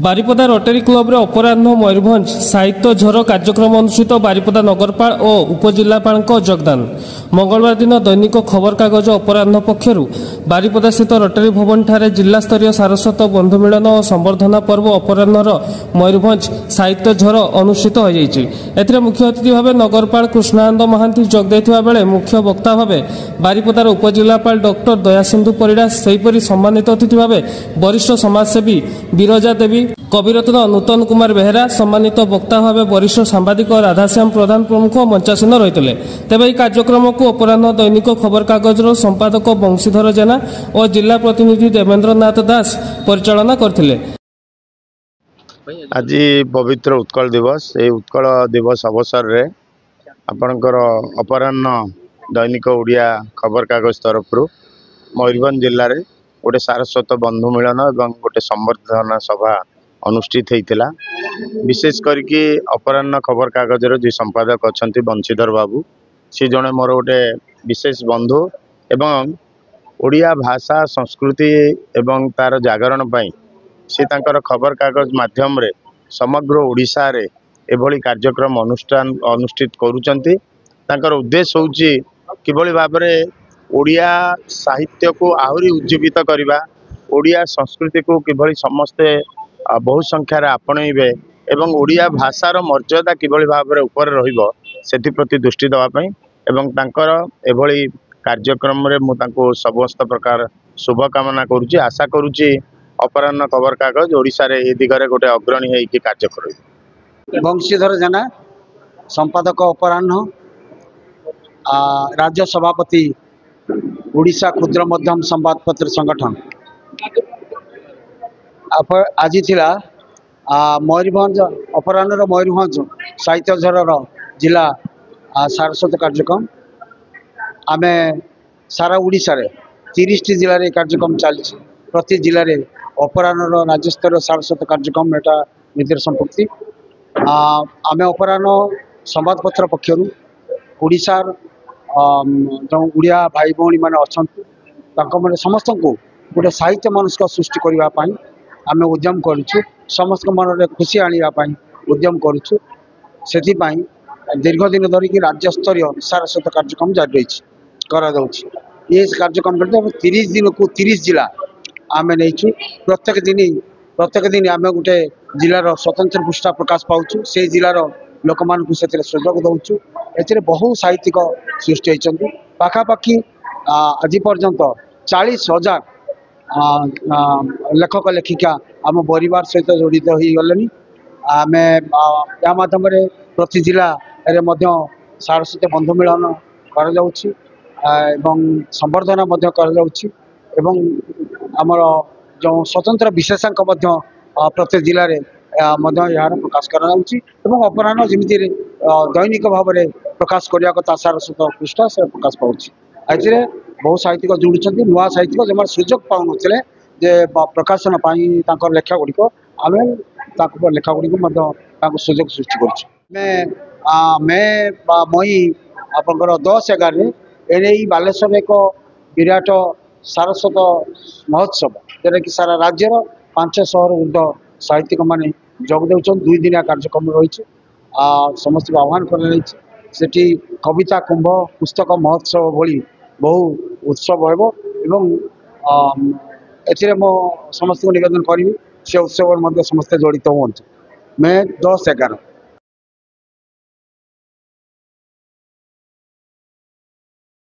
Baripada rotary club रे अपराह्न मयूरभंज साहित्य झर कार्यक्रम अनुष्ठित बारिपदा नगरपाल और उपजिलापाल योगदान मंगलवार दिन दैनिक खबर कागज अपराह्न पक्षर बारिपदा स्थित रोटरी भवन ठारे जिला स्तरीय सारस्वत बंधु मिलन और संबर्धना पर्व अपराह्न मयूरभंज साहित्य झर अनुष्ठित हो मुख्य अतिथि भाव नगरपाल कृष्णानंद महांती जोगदेइथिबा बेले मुख्य वक्ता भाव बारिपदार उपजिलापाल डॉक्टर दयासिंधु परिड़ा सेहीपरि सम्मानित अतिथि भाव वरिष्ठ समाजसेवी विरजा देवी कविरत्न नूतन कुमार बेहेरा सम्मानित वक्ता भाव वरिष्ठ सांबादिक राधाश्याम प्रधान प्रमुख मंचासीन रही तेज यह कार्यक्रम को अपराह्न दैनिक खबर कागज संपादक बंशीधर जेना और जिला प्रतिनिधि देवेंद्र नाथ दास परिचालना करथिले। आज पवित्र उत्कल दिवस ये उत्कल दिवस अवसर रे आपणकर अपराह्न दैनिक ओडिया खबर कागज तरफ मयूरभंज जिले में गोटे सारस्वत बंधु मिलन और गोटे संबर्धना सभा अनुष्ठित होता। विशेष करके अपराह्न खबर कागज जी संपादक अच्छा बंशीधर बाबू सी जड़े मोर गोटे विशेष बंधु एवं ओडिया भाषा संस्कृति एवं तार जागरण पाई सी तांकर खबर कागज माध्यम रे समग्र ओडिशा रे एभली कार्यक्रम अनुष्ठित करुचंती। तांकर उद्देश्य होउची किभली भाव में ओडिया साहित्य को आहुरी उज्जीवित करवा, ओडिया संस्कृति को किभली समस्ते बहु संख्यार आपणइबे एवं ओडिया भाषार मर्यादा किभली भाव में ऊपर रहिबो सेति प्रति दृष्टि देवा पई एवं तांकर एभली कार्यक्रम रे मु तांको समस्त प्रकार शुभकामना करुची। आशा करुची अपराह्न खबर कागज ओडिशा रे ए दिगरे गोटे अग्रणी हेकि कार्य करिबो। बंशीधर जेना संपादक अपराह्न राज्य सभापति ओडिशा क्षुद्र मध्यम संवादपत्र संगठन आज थिला मयूरभंज अपराह्न मयूरभंज साहित्य झर जिला सारस्वत कार्यक्रम आमे सारा ओडिशा रे 30 जिले में कार्यक्रम चली प्रति जिले में अपराह्न राज्यस्तर सारस्वत कार्यक्रम एटा निधि संपत्ति आमे अपराह्न संवादपत्र पक्षर ओडिशार जो ओडिया भाई भौणी मैंने अच्छा मैंने समस्त को गोटे साहित्य मनस्क सृष्टि करने आम उद्यम करुँ समस्त मन में खुशी आने उद्यम करुँ से दीर्घ दिन धरिकी राज्यस्तरीय सारस्वत कार्यक्रम जारी रही ये कार्यक्रम 30 दिन को 30 जिला आम नहीं प्रत्येक दिन आम गोटे जिलार स्वतंत्र पृष्ठा प्रकाश पाऊँ से जिलार लोक मान सुजोग दौचु ए बहु साहित्यिक सृष्टि होती पाखापाखि आज पर्यंत 40,000 लेखक लेखिका आम परिवार सहित जड़ित हो गले आम या माध्यम प्रति जिला सारस्वत बंधु मिलन कर संबर्धना आमर जो स्वतंत्र विशेषांक प्रत्येक जिले में यार प्रकाश कर अपराह्न जमी दैनिक भाव में प्रकाश करने कथा सारस्वत पृष्ठा से प्रकाश पाँच ए बहु साहित्यिक जोड़ुंट नुआ साहित्यिक जो सुजोग पाऊन प्रकाशन लेखा गुड़िक आम लेखा गुड़िक सुजोग सृष्टि कर मई आपंकर 10/11 एने बालेश्वर एक विराट सारस्वत महोत्सव जोटा कि सारा राज्यर 500 ऊर्ध साहित्यिक माने जोग देउछन 2 दिनिया कार्यक्रम रही समस्त आह्वान कर कविता कुंभ पुस्तक महोत्सव भली बहु उत्सव एवं ए समस्त को निवेदन करी से उत्सव समस्त जड़ित हूँ। मैं 10/11